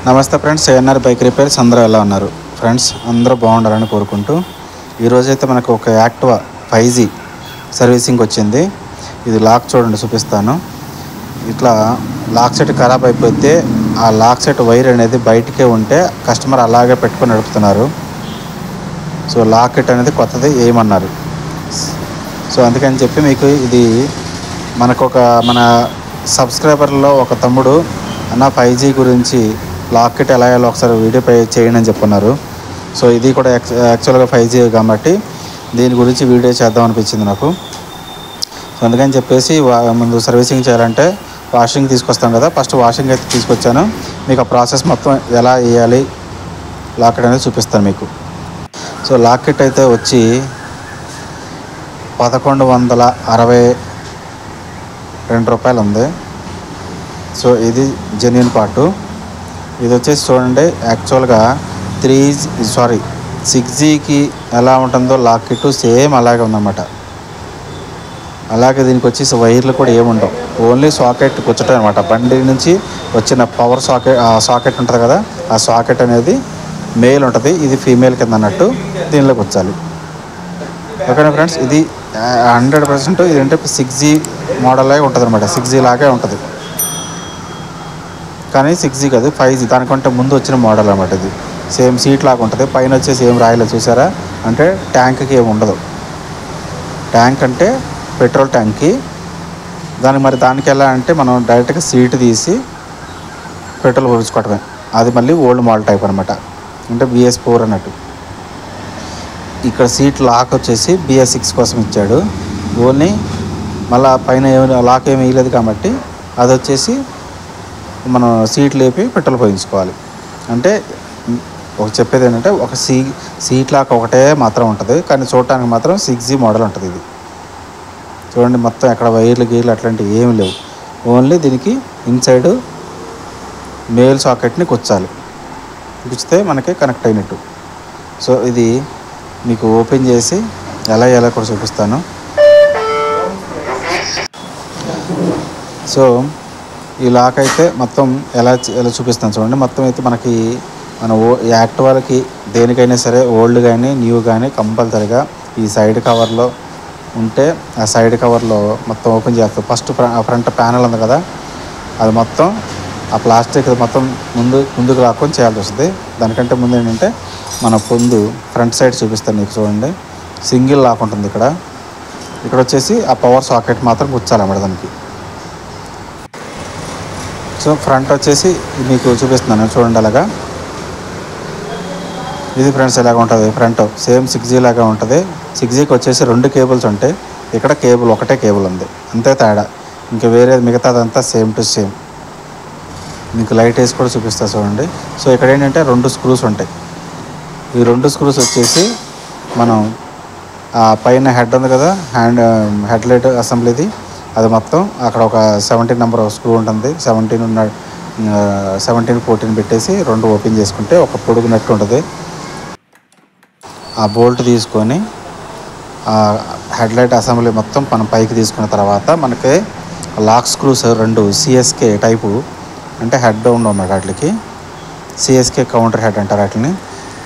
నమస్తే friends, ANR bike repairs అందరూ ఎలా ఉన్నారు? ఫ్రెండ్స్ అందరూ బాగుండాలని కోరుకుంటూ ఈరోజైతే మనకు ఒక యాక్టివా 5G సర్వీసింగ్ వచ్చింది. ఇది లాక్ చూడండి, చూపిస్తాను. ఇట్లా లాక్ సెట్ ఖరాబ్ అయిపోతే ఆ లాక్ సెట్ వైర్ అనేది బయటకే ఉంటే కస్టమర్ అలాగే పెట్టుకొని నడుపుతున్నారు. సో లాక్ సెట్ అనేది కొత్తది వేయమన్నారు. సో అందుకని చెప్పి మీకు ఇది మన సబ్స్క్రైబర్లో ఒక తమ్ముడు అన్న 5G గురించి లాక్ కిట్ ఎలా వేయాలో ఒకసారి వీడియో చేయండి అని చెప్పున్నారు. సో ఇది కూడా యాక్చువల్గా 5G కాబట్టి దీని గురించి వీడియో చేద్దాం అనిపించింది నాకు. సో అందుకని చెప్పేసి ముందు సర్వీసింగ్ చేయాలంటే వాషింగ్ తీసుకొస్తాం కదా, ఫస్ట్ వాషింగ్ అయితే తీసుకొచ్చాను. మీకు ఆ ప్రాసెస్ మొత్తం ఎలా వేయాలి లాక్ కిట్ అనేది చూపిస్తాను మీకు. సో లాక్ కిట్ అయితే వచ్చి 1162 రూపాయలు ఉంది. సో ఇది జెన్యూన్ పార్టు. ఇది వచ్చేసి చూడండి, యాక్చువల్గా 6Gకి ఎలా ఉంటుందో లాక్ కిట్ సేమ్ అలాగే ఉందన్నమాట. అలాగే దీనికి వచ్చేసి వైర్లు కూడా ఏముండవు, ఓన్లీ సాకెట్ కూర్చోటం అనమాట. బండి నుంచి వచ్చిన పవర్ సాకెట్ ఉంటుంది కదా, ఆ సాకెట్ అనేది మేల్ ఉంటుంది, ఇది ఫీమేల్ కింద అన్నట్టు దీనిలోకి వచ్చాలి. ఓకేనా ఫ్రెండ్స్, ఇది 100% ఇదంటే 6G మోడల్ లాగా ఉంటుంది అనమాట. 6G లాగే ఉంటుంది కానీ 6G కాదు, 5G. దానికంటే ముందు వచ్చిన మోడల్ అనమాట. ఇది సేమ్ సీట్ లాగా ఉంటుంది. పైన వచ్చేసి ఏం రాయలేదు చూసారా, అంటే ట్యాంక్కి ఏమి ఉండదు. ట్యాంక్ అంటే పెట్రోల్ ట్యాంక్కి, దానికి ఎలా అంటే మనం డైరెక్ట్గా సీట్ తీసి పెట్రోల్ పోయించుకోవటమే. అది మళ్ళీ ఓల్డ్ మోడల్ టైప్ అనమాట, అంటే BS4 అన్నట్టు. ఇక్కడ సీట్ లాక్ వచ్చేసి BS6 కోసం ఇచ్చాడు. ఓన్లీ మళ్ళీ పైన లాక్ ఏమి వేయలేదు కాబట్టి అది వచ్చేసి మనం సీట్ లేపి పెట్రోల్ పోయించుకోవాలి. అంటే ఒక చెప్పేది ఏంటంటే ఒక సీట్ లాక్ ఒకటే మాత్రం ఉంటుంది, కానీ చూడటానికి మాత్రం 6G మోడల్ ఉంటుంది. ఇది చూడండి, మొత్తం ఎక్కడ వైర్లు గీర్లు అట్లాంటివి ఏమి లేవు. ఓన్లీ దీనికి ఇన్సైడ్ మేల్ సాకెట్ని కుచ్చాలి, కుచ్చితే మనకి కనెక్ట్ అయినట్టు. సో ఇది మీకు ఓపెన్ చేసి ఎలా కూడా చూపిస్తాను. సో ఈ లాక్ అయితే మొత్తం ఎలా చూపిస్తాను చూడండి. మొత్తం అయితే మనకి మన యాక్టివాలకి దేనికైనా సరే, ఓల్డ్ కానీ న్యూ కానీ కంపల్సరీగా ఈ సైడ్ కవర్లో ఉంటే ఆ సైడ్ కవర్లో మొత్తం ఓపెన్ చేస్తాం. ఫస్ట్ ఫ్రంట్ ప్యానల్ ఉంది కదా, అది మొత్తం ఆ ప్లాస్టిక్ మొత్తం ముందుకు లాక్కొని చేయాల్సి వస్తుంది. దానికంటే ముందు ఏంటంటే మన ఫ్రంట్ సైడ్ చూపిస్తాను మీకు. చూడండి, సింగిల్ లాక్ ఉంటుంది. ఇక్కడ వచ్చేసి ఆ పవర్ సాకెట్ మాత్రం కూర్చాలన్నమాట దానికి. సో ఫ్రంట్ వచ్చేసి మీకు చూపిస్తున్నాను చూడండి. అలాగా ఇది ఫ్రెండ్స్ ఎలాగ ఉంటుంది. ఫ్రంట్ సేమ్ 6G లాగా ఉంటుంది. 6Gకి వచ్చేసి 2 కేబుల్స్ ఉంటాయి, ఇక్కడ ఒకటే కేబుల్ ఉంది, అంతే తేడా. ఇంకా వేరే మిగతాదంతా సేమ్ టు సేమ్. మీకు లైట్ వేసి కూడా చూపిస్తా చూడండి. సో ఇక్కడ ఏంటంటే 2 స్క్రూస్ ఉంటాయి. ఈ 2 స్క్రూస్ వచ్చేసి మనం పైన హెడ్ ఉంది కదా, హెడ్ లైట్ అసెంబ్లీది, అది మొత్తం అక్కడ ఒక 17 నెంబర్ స్క్రూ ఉంటుంది. 17, 14 పెట్టేసి 2 ఓపెన్ చేసుకుంటే ఒక పొడుగు నట్టు ఉంటుంది. ఆ బోల్ట్ తీసుకొని ఆ హెడ్ లైట్ అసెంబ్లీ మొత్తం మనం పైకి తీసుకున్న తర్వాత మనకి లాక్ స్క్రూస్ 2 CSK టైపు, అంటే హెడ్ ఉండవు వాటికి. CSK కౌంటర్ హెడ్ అంటారు వాటిని.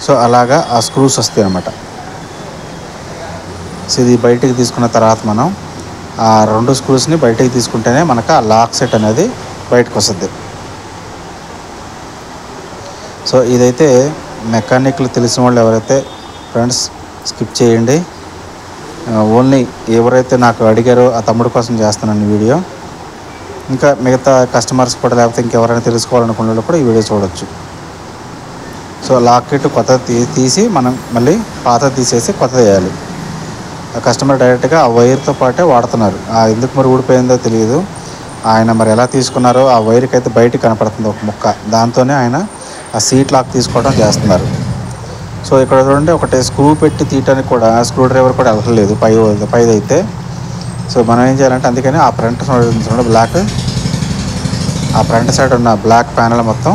సో అలాగా ఆ స్క్రూస్ వస్తాయి అన్నమాట. సో ఇది బయటికి తీసుకున్న తర్వాత మనం ఆ 2 స్క్రూస్ని బయటికి తీసుకుంటేనే మనకు ఆ లాక్ సెట్ అనేది బయటకు వస్తుంది. సో ఇదైతే మెకానిక్లు తెలిసిన వాళ్ళు ఎవరైతే ఫ్రెండ్స్ స్కిప్ చేయండి. ఓన్లీ ఎవరైతే నాకు అడిగారో ఆ తమ్ముడు కోసం చేస్తున్నాను ఈ వీడియో. ఇంకా మిగతా కస్టమర్స్ కూడా, లేకపోతే ఇంకెవరైనా తెలుసుకోవాలనుకునే వాళ్ళు కూడా ఈ వీడియో చూడవచ్చు. సో లాక్ కిట్ కొత్తది తీసి మనం మళ్ళీ పాతది తీసేసి కొత్తది వేయాలి. ఆ కస్టమర్ డైరెక్ట్గా ఆ వైర్తో పాటే వాడుతున్నారు. ఎందుకు మరి ఊడిపోయిందో తెలియదు. ఆయన మరి ఎలా తీసుకున్నారో ఆ వైర్కి అయితే బయటికి కనపడుతుంది ఒక ముక్క, దాంతోనే ఆయన ఆ సీట్ లాక్ తీసుకోవడం చేస్తున్నారు. సో ఇక్కడ చూడండి, ఒకటి స్క్రూ పెట్టి తీయటానికి కూడా స్క్రూ డ్రైవర్ కూడా వెళ్ళలేదు పైది అయితే. సో మనం ఏం చేయాలంటే అందుకని ఆ ఫ్రంట్ సైడ్ ఉన్న బ్లాక్ ప్యానల్ మొత్తం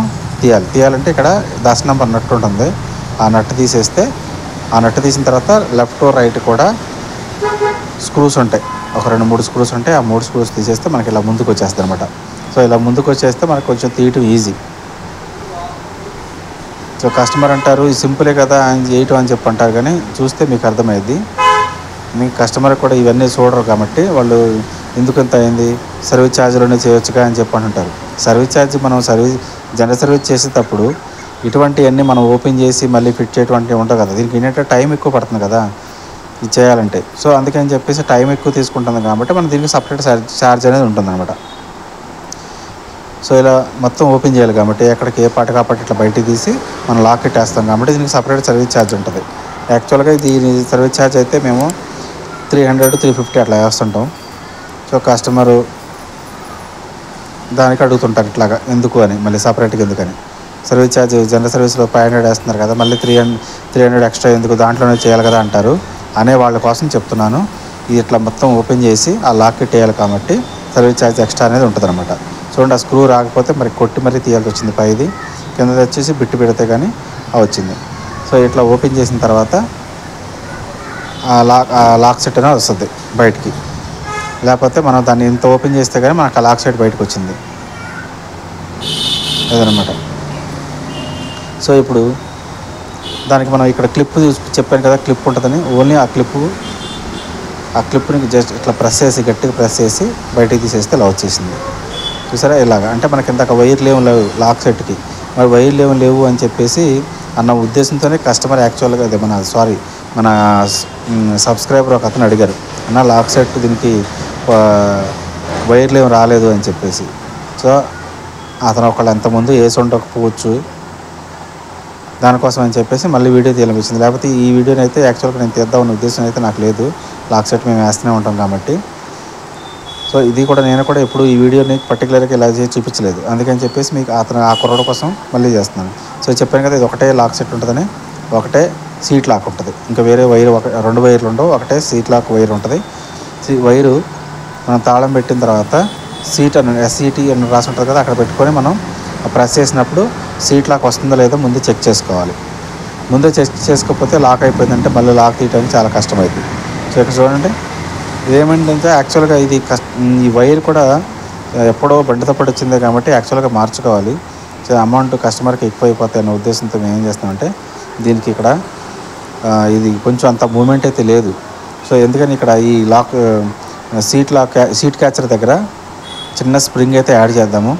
తీయాలంటే ఇక్కడ 10 నెంబర్ నట్టు ఉంటుంది. ఆ నట్టు తీసేస్తే, ఆ నట్టు తీసిన తర్వాత లెఫ్ట్ రైట్ కూడా స్క్రూస్ ఉంటాయి, ఒక 2-3 స్క్రూస్ ఉంటాయి. ఆ 3 స్క్రూస్ తీసేస్తే మనకి ఇలా ముందుకు వచ్చేస్తుంది అనమాట. సో ఇలా ముందుకు వచ్చేస్తే మనకు కొంచెం తీయటం ఈజీ. సో కస్టమర్ అంటారు ఇది సింపులే కదా అని చేయటం అని చెప్పి అంటారు, కానీ చూస్తే మీకు అర్థమైంది. మీకు కస్టమర్ కూడా ఇవన్నీ చూడరు కాబట్టి వాళ్ళు ఎందుకు ఇంత అయింది, సర్వీస్ ఛార్జీలోనే చేయొచ్చుగా అని చెప్పి అంటారు. సర్వీస్ ఛార్జ్ మనం జనరల్ సర్వీస్ చేసేటప్పుడు ఇటువంటివన్నీ మనం ఓపెన్ చేసి మళ్ళీ ఫిట్ చేయటువంటి ఉంటుంది కదా, దీనికి ఏంటంటే టైం ఎక్కువ పడుతుంది కదా ఇది చేయాలంటే. సో అందుకని చెప్పేసి టైం ఎక్కువ తీసుకుంటుంది కాబట్టి మనం దీనికి సపరేట్ ఛార్జ్ అనేది ఉంటుందన్నమాట. సో ఇలా మొత్తం ఓపెన్ చేయాలి కాబట్టి ఎక్కడికి ఏ పాట కాబట్టి ఇట్లా బయటికి తీసి మనం లాక్ పెట్టేస్తాం కాబట్టి దీనికి సపరేట్ సర్వీస్ ఛార్జ్ ఉంటుంది. యాక్చువల్గా దీని సర్వీస్ ఛార్జ్ అయితే మేము 300-350 అట్లా వేస్తుంటాం. సో కస్టమరు దానికి అడుగుతుంటారు ఇట్లాగా ఎందుకు అని, మళ్ళీ సపరేట్గా ఎందుకని. సర్వీస్ ఛార్జ్ జనరల్ సర్వీస్లో 500 వేస్తున్నారు కదా, మళ్ళీ 300 ఎక్స్ట్రా ఎందుకు, దాంట్లోనే చేయాలి కదా అంటారు. అనే వాళ్ళ కోసం చెప్తున్నాను. ఇది ఇట్లా మొత్తం ఓపెన్ చేసి ఆ లాక్ పెట్టేయాలి కాబట్టి సర్వీస్ ఛార్జ్ ఎక్స్ట్రా అనేది ఉంటుంది అనమాట. చూడండి, ఆ స్క్రూ రాకపోతే మరి కొట్టి మరీ తీయాల్సి వచ్చింది పైది, కింద వచ్చేసి బిట్టు పెడితే కానీ వచ్చింది. సో ఇట్లా ఓపెన్ చేసిన తర్వాత ఆ లాక్ సెట్ అనేది వస్తుంది బయటికి, లేకపోతే మనం దాన్ని ఇంత ఓపెన్ చేస్తే కానీ మనకు ఆ లాక్ సెట్ బయటకు వచ్చింది అదనమాట. సో ఇప్పుడు దానికి మనం ఇక్కడ క్లిప్ చెప్పాను కదా, క్లిప్ ఉంటుందని, ఓన్లీ ఆ క్లిప్ని జస్ట్ ఇట్లా ప్రెస్ చేసి గట్టిగా ప్రెస్ చేసి బయటికి తీసేస్తే ఇలా వచ్చేసింది. చూసారా ఇలాగా. అంటే మనకి ఇంతక వైర్లు ఏమి లేవు లాక్ సెట్కి, మరి వైర్లు ఏమి లేవు అని చెప్పేసి అన్న ఉద్దేశంతోనే కస్టమర్ యాక్చువల్గా అదే మన సబ్స్క్రైబర్ ఒక అతను అడిగారు, అన్న లాక్ సెట్ దీనికి వైర్లు ఏమి రాలేదు అని చెప్పేసి. సో అతను ఒకళ్ళు ఎంతమంది వేసి ఉండకపోవచ్చు, దానికోసం అని చెప్పేసి మళ్ళీ వీడియో తీయాలనిపించింది. లేకపోతే ఈ వీడియోని అయితే యాక్చువల్గా నేను తీద్దామన్న ఉద్దేశం అయితే నాకు లేదు, లాక్ సెట్ మేము వేస్తూనే ఉంటాం కాబట్టి. సో ఇది కూడా నేను కూడా ఎప్పుడు ఈ వీడియోని పర్టికులర్గా ఇలా చేసి చూపించలేదు, అందుకని చెప్పేసి మీకు ఆ కుర్రోడు కోసం మళ్ళీ చేస్తున్నాను. సో చెప్పాను కదా, ఇది ఒకటే లాక్ సెట్ ఉంటుందని, ఒకటే సీట్ లాక్ ఉంటుంది, ఇంకా వేరే వైర్ 2 వైర్లు ఉండవు, ఒకటే సీట్ లాక్ వైర్ ఉంటుంది. వైరు మనం తాళం పెట్టిన తర్వాత సీట్ అని SCT అని రాసి ఉంటుంది కదా, అక్కడ పెట్టుకొని మనం ప్రెస్ చేసినప్పుడు సీట్ లాక్ వస్తుందో లేదో ముందు చెక్ చేసుకోవాలి. ముందే చెక్ చేసుకోకపోతే లాక్ అయిపోయిందంటే మళ్ళీ లాక్ తీయడానికి చాలా కష్టమైంది. సో ఇక్కడ చూడండి, ఇదేమైందంటే యాక్చువల్గా ఈ వైర్ కూడా ఎప్పుడో బండితో పడి వచ్చిందే కాబట్టి యాక్చువల్గా మార్చుకోవాలి. సో అమౌంట్ కస్టమర్కి ఎక్కువ అయిపోతాయి అన్న ఉద్దేశంతో మేము ఏం చేస్తామంటే దీనికి ఇక్కడ ఇది కొంచెం అంత మూమెంట్ అయితే లేదు. సో ఎందుకని ఇక్కడ ఈ లాక్ సీట్ క్యాచర్ దగ్గర చిన్న స్ప్రింగ్ అయితే యాడ్ చేద్దాము.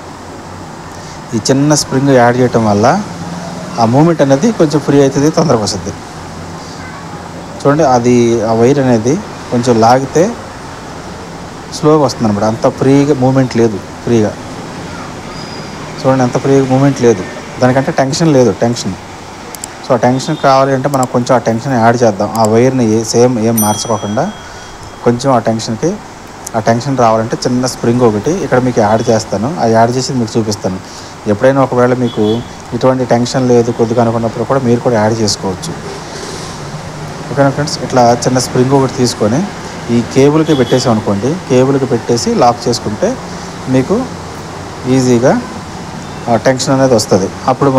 ఈ చిన్న స్ప్రింగ్ యాడ్ చేయటం వల్ల ఆ మూమెంట్ అనేది కొంచెం ఫ్రీ అవుతుంది, తొందరగా వస్తుంది. చూడండి, ఆ వైర్ అనేది కొంచెం లాగితే స్లోగా వస్తుంది అనమాట, అంత ఫ్రీగా మూమెంట్ లేదు. చూడండి, అంత ఫ్రీగా మూమెంట్ లేదు, దానికంటే టెన్షన్ లేదు. సో ఆ టెన్షన్ కావాలి అంటే మనం కొంచెం ఆ టెన్షన్ యాడ్ చేద్దాం. ఆ వైర్ని సేమ్ ఏం మార్చుకోకుండా కొంచెం ఆ టెన్షన్ రావాలంటే చిన్న స్ప్రింగ్ ఒకటి ఇక్కడ మీకు యాడ్ చేస్తాను. ఆ యాడ్ చేసి మీకు చూపిస్తాను. ఎప్పుడైనా ఒకవేళ మీకు ఇటువంటి టెన్షన్ లేదు కొద్దిగా అనుకున్నప్పుడు కూడా మీరు కూడా యాడ్ చేసుకోవచ్చు. ఓకేనా ఫ్రెండ్స్, ఇట్లా చిన్న స్ప్రింగ్ ఒకటి తీసుకొని ఈ కేబుల్కి పెట్టేసాం అనుకోండి, కేబుల్కి పెట్టేసి లాక్ చేసుకుంటే మీకు ఈజీగా టెన్షన్ అనేది వస్తుంది. అప్పుడు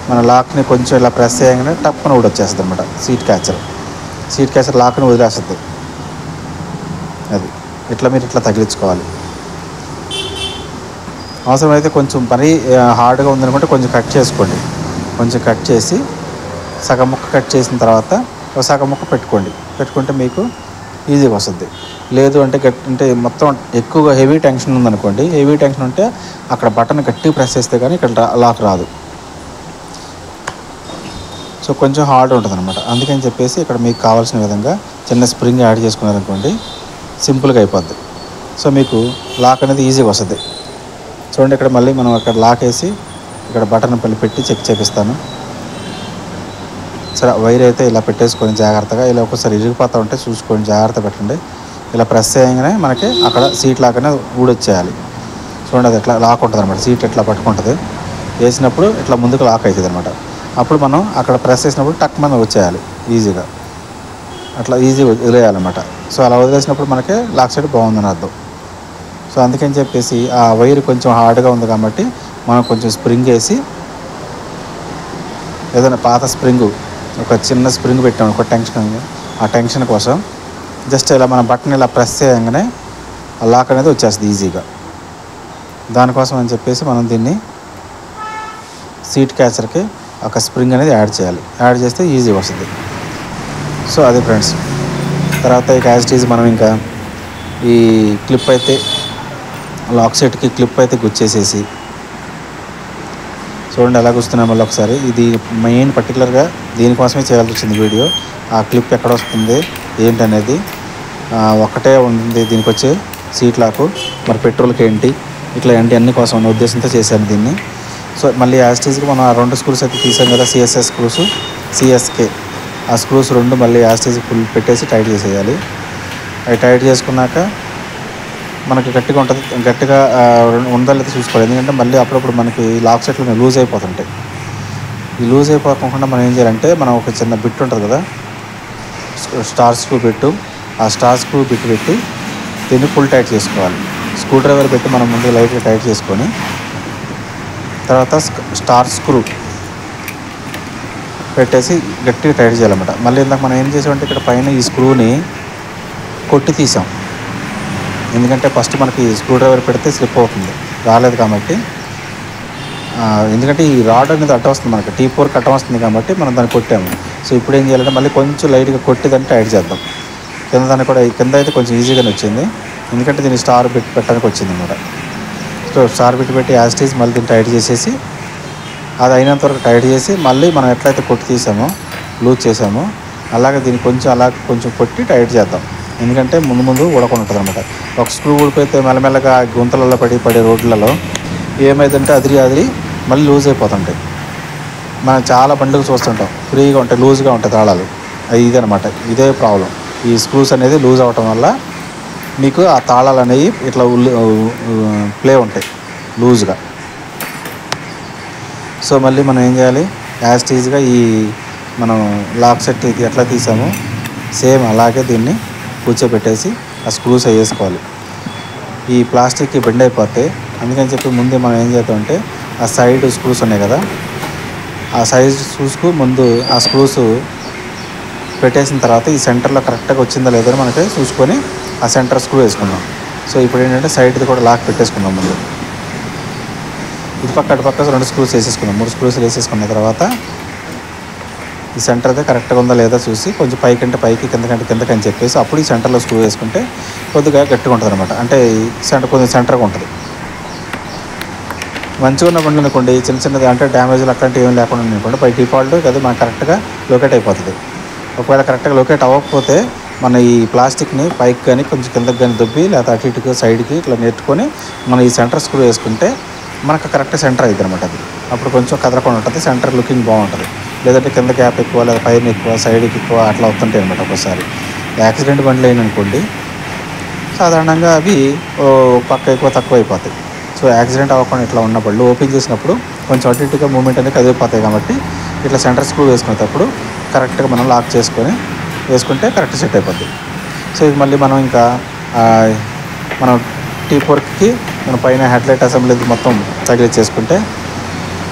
మన లాక్ని కొంచెం ఇలా ప్రెస్ చేయగానే టప్పున కూడా వచ్చేస్తుంది అనమాట. సీట్ క్యాచర్ లాక్ని వదిలేస్తుంది. అది ఇట్లా మీరు ఇట్లా తగిలించుకోవాలి. అవసరమైతే కొంచెం మరీ హార్డ్గా ఉందనుకుంటే కొంచెం కట్ చేసుకోండి. కొంచెం కట్ చేసి సగం ముక్క కట్ చేసిన తర్వాత సగం ముక్క పెట్టుకుంటే మీకు ఈజీగా వస్తుంది. లేదు అంటే మొత్తం ఎక్కువగా హెవీ టెన్షన్ ఉందనుకోండి, హెవీ టెన్షన్ ఉంటే అక్కడ బటన్ గట్టిగా ప్రెస్ చేస్తే కానీ ఇక్కడ లాక్ రాదు. సో కొంచెం హార్డ్ ఉంటుంది అనమాట. అందుకని చెప్పేసి ఇక్కడ మీకు కావాల్సిన విధంగా చిన్న స్ప్రింగ్ యాడ్ చేసుకున్నారనుకోండి, సింపుల్గా అయిపోద్ది. సో మీకు లాక్ అనేది ఈజీగా వస్తుంది. చూడండి, ఇక్కడ మళ్ళీ మనం అక్కడ లాక్ వేసి ఇక్కడ బటన్ పెట్టి చెక్ చేపిస్తాను. సరే, వైర్ అయితే ఇలా పెట్టేసుకొని జాగ్రత్తగా, ఇలా ఒకసారి ఇరిగిపోతూ ఉంటే చూసుకొని జాగ్రత్త పెట్టండి. ఇలా ప్రెస్ చేయగానే మనకి అక్కడ సీట్ లాక్ అనేది ఊడొచ్చేయాలి. చూడండి, అది ఎట్లా లాక్ ఉంటుంది అనమాట. సీట్ ఎట్లా పట్టుకుంటుంది, వేసినప్పుడు ఇట్లా ముందుకు లాక్ అవుతుంది అనమాట. అప్పుడు మనం అక్కడ ప్రెస్ చేసినప్పుడు టక్ మనం వచ్చేయాలి ఈజీగా, అట్లా ఈజీగా వదిలేయాలన్నమాట. సో అలా వదిలేసినప్పుడు మనకి లాక్ సైడ్ బాగుందని అర్థం. సో అందుకని చెప్పేసి ఆ వైర్ కొంచెం హార్డ్గా ఉంది కాబట్టి మనం కొంచెం స్ప్రింగ్ వేసి, ఏదైనా పాత స్ప్రింగ్ ఒక చిన్న స్ప్రింగ్ పెట్టాము ఒక ఆ టెన్షన్ కోసం జస్ట్ ఇలా మన బటన్ ఇలా ప్రెస్ చేయగానే ఆ లాక్ అనేది వచ్చేస్తుంది ఈజీగా. దానికోసం అని చెప్పేసి మనం దీన్ని సీట్ క్యాచర్కి ఒక స్ప్రింగ్ అనేది యాడ్ చేయాలి. యాడ్ చేస్తే ఈజీ వస్తుంది. సో అది ఫ్రెండ్స్. తర్వాత ఇక యాజ్ ఇట్ ఈజ్ మనం ఇంకా ఈ క్లిప్ అయితే లాక్ సెట్కి క్లిప్ అయితే గుచ్చేసేసి చూడండి ఎలా గుస్తున్నాం. మళ్ళీ ఒకసారి ఇది మెయిన్ పర్టికులర్గా దీనికోసమే చేయాల్సి వచ్చింది వీడియో. ఆ క్లిప్ ఎక్కడ వస్తుంది ఏంటనేది ఒక్కటే ఉంది దీనికి వచ్చే సీట్ లాకు. మరి పెట్రోల్కి ఏంటి ఇట్లా ఏంటి అన్ని కోసం ఉన్న ఉద్దేశంతో చేశాను దీన్ని. సో మళ్ళీ యాజ్ ఇట్ ఈజ్గా మనం ఆ 2 స్క్రూస్ అయితే తీసాం కదా, సిఎస్ఎస్ స్క్రూస్, సిఎస్కే, ఆ స్క్రూస్ 2 మళ్ళీ యాజ్ ఇట్ ఈజ్ ఫుల్ పెట్టేసి టైట్ చేసేయాలి. అవి టైట్ చేసుకున్నాక మనకి గట్టిగా ఉంటుంది. గట్టిగా ఉందా లేదా చూసుకోవాలి. ఎందుకంటే మళ్ళీ అప్పుడప్పుడు మనకి లాక్ సెట్లు లూజ్ అయిపోతుంటాయి. ఈ లూజ్ అయిపోకుండా మనం ఏం చేయాలంటే మనం ఒక చిన్న బిట్ ఉంటుంది కదా, స్టార్ స్క్రూ పెట్టు, ఆ స్టార్ స్క్రూ బిట్ పెట్టి దీన్ని ఫుల్ టైట్ చేసుకోవాలి. స్క్రూ డ్రైవర్ పెట్టి మనం ముందు లైట్గా టైట్ చేసుకొని తర్వాత స్టార్ స్క్రూ పెట్టేసి గట్టిగా టైట్ చేయాలన్నమాట. మళ్ళీ ఇందాక మనం ఏం చేసామంటే ఇక్కడ పైన ఈ స్క్రూని కొట్టి తీసాం. ఎందుకంటే ఫస్ట్ మనకి స్క్రూ డ్రైవర్ పెడితే స్లిప్ అవుతుంది, రాలేదు కాబట్టి. ఎందుకంటే ఈ రాడ్ అనేది అడ్డం వస్తుంది, మనకి T4 అడ్డం వస్తుంది కాబట్టి మనం దాన్ని కొట్టాము. సో ఇప్పుడు ఏం చేయాలంటే మళ్ళీ కొంచెం లైట్గా కొట్టి దాన్ని టైట్ చేద్దాం. దాన్ని కూడా కింద అయితే కొంచెం ఈజీగానే వచ్చింది, ఎందుకంటే దీన్ని స్టార్ బిట్ పెట్టడానికి వచ్చింది అన్నమాట. సో స్టార్ బిట్ పెట్టి యాజ్ ఇట్ ఈజ్ మళ్ళీ దీన్ని టైట్ చేసేసి అది అయినంత వరకు టైట్ చేసి మళ్ళీ మనం ఎట్లయితే కొట్టి తీసామో లూజ్ చేసామో అలాగే దీన్ని కొంచెం అలా కొంచెం కొట్టి టైట్ చేద్దాం. ఎందుకంటే ముందు ఊడకుండా ఉంటుంది అనమాట. ఒక స్క్రూ ఊడిపోతే మెల్లమెల్లగా గుంతలలో పడే రోడ్లలో ఏమైందంటే అదిరి మళ్ళీ లూజ్ అయిపోతుంటాయి. మనం చాలా బండ్లకు చూస్తుంటాం, ఫ్రీగా ఉంటాయి, లూజ్గా ఉంటాయి తాళాలు. ఇదనమాట, ఇదే ప్రాబ్లం. ఈ స్క్రూస్ అనేది లూజ్ అవ్వటం వల్ల మీకు ఆ తాళాలు అనేవి ఇట్లా ప్లే ఉంటాయి లూజ్గా. సో మళ్ళీ మనం ఏం చేయాలి, యాజ్ ఇట్ ఈజ్గా ఈ మనం లాక్ సెట్ ఎట్లా తీసామో సేమ్ అలాగే దీన్ని కూర్చోబెట్టేసి ఆ స్క్రూస్ వేసుకోవాలి. ఈ ప్లాస్టిక్కి బెండ్ అయిపోతే అందుకని చెప్పి ముందే మనం ఏం చేద్దామంటే ఆ సైడ్ స్క్రూస్ ఉన్నాయి కదా, ఆ సైడ్ స్క్రూస్కు ముందు ఆ స్క్రూస్ పెట్టేసిన తర్వాత ఈ సెంటర్లో కరెక్ట్గా వచ్చిందా లేదని మనకి చూసుకొని ఆ సెంటర్ స్క్రూ వేసుకుందాం. సో ఇప్పుడు ఏంటంటే సైడ్ది కూడా లాక్ పెట్టేసుకుందాం. ముందు ఇది పక్క అటు పక్క 2 స్క్రూస్ వేసేసుకుందాం. 3 స్క్రూస్ వేసేసుకున్న తర్వాత ఈ సెంటర్దే కరెక్ట్గా ఉందా లేదా చూసి కొంచెం పైకంటే పైకి కిందకంటే అని చెప్పేసి అప్పుడు ఈ సెంటర్లో స్క్రూ వేసుకుంటే కొద్దిగా గట్టిగా ఉంటుంది అనమాట. అంటే కొంచెం సెంటర్గా ఉంటుంది. మంచిగా ఉన్న బండ్లు అనుకోండి, చిన్నది అంటే డ్యామేజ్లు అట్లాంటివి ఏమి లేకుండా అనుకోండి, బై డిఫాల్ట్ అది మనకు కరెక్ట్గా లొకేట్ అయిపోతుంది. ఒకవేళ కరెక్ట్గా లొకేట్ అవ్వకపోతే మన ఈ ప్లాస్టిక్ని పైకి కానీ కొంచెం కిందకి కానీ దుబ్బి లేదా అటు ఇటుకు సైడ్కి ఇట్లా నెట్టుకొని మనం ఈ సెంటర్ స్క్రూ వేసుకుంటే మనకు కరెక్ట్ సెంటర్ అవుతుంది అనమాట. అది అప్పుడు కొంచెం కదలకుండా ఉంటుంది, సెంటర్ లుకింగ్ బాగుంటుంది. లేదంటే కింద గ్యాప్ ఎక్కువ లేదా పైన ఎక్కువ సైడ్కి ఎక్కువ అట్లా అవుతుంటాయి అనమాట. ఒకసారి యాక్సిడెంట్ బండ్లు అయిననుకోండి సాధారణంగా అవి పక్క ఎక్కువ తక్కువ అయిపోతాయి. సో యాక్సిడెంట్ అవ్వకుండా ఇట్లా ఉన్న బళ్ళు ఓపెన్ చేసినప్పుడు కొంచెం అటు ఇటుగా మూమెంట్ అనేది కదిలిపోతాయి కాబట్టి ఇట్లా సెంటర్ స్క్రూ వేసుకునేటప్పుడు కరెక్ట్గా మనం లాక్ చేసుకొని వేసుకుంటే కరెక్ట్ సెట్ అయిపోద్ది. సో ఇది మళ్ళీ మనం ఇంకా మనం T4కి మన పైన హెడ్లైట్ అసెంబ్లీ మొత్తం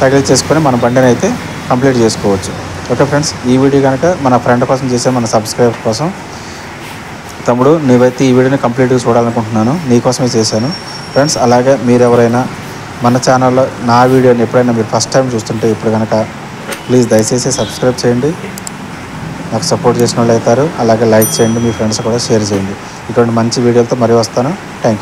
తగిలించేసుకొని మన బండిని అయితే కంప్లీట్ చేసుకోవచ్చు. ఓకే ఫ్రెండ్స్, ఈ వీడియో కనుక మన ఫ్రెండ్ కోసం చేసాను, మన సబ్స్క్రైబర్ కోసం. తమ్ముడు నీవైతే ఈ వీడియోని కంప్లీట్గా చూడాలనుకుంటున్నాను, నీకోసమే చేశాను ఫ్రెండ్స్. అలాగే మీరు ఎవరైనా మన ఛానల్లో నా వీడియోని ఎప్పుడైనా మీరు ఫస్ట్ టైం చూస్తుంటే ఇప్పుడు కనుక ప్లీజ్ దయచేసి సబ్స్క్రైబ్ చేయండి, నాకు సపోర్ట్ చేసిన వాళ్ళు అవుతారు. అలాగే లైక్ చేయండి, మీ ఫ్రెండ్స్ కూడా షేర్ చేయండి. ఇటువంటి మంచి వీడియోలతో మరీ వస్తాను. Thank you.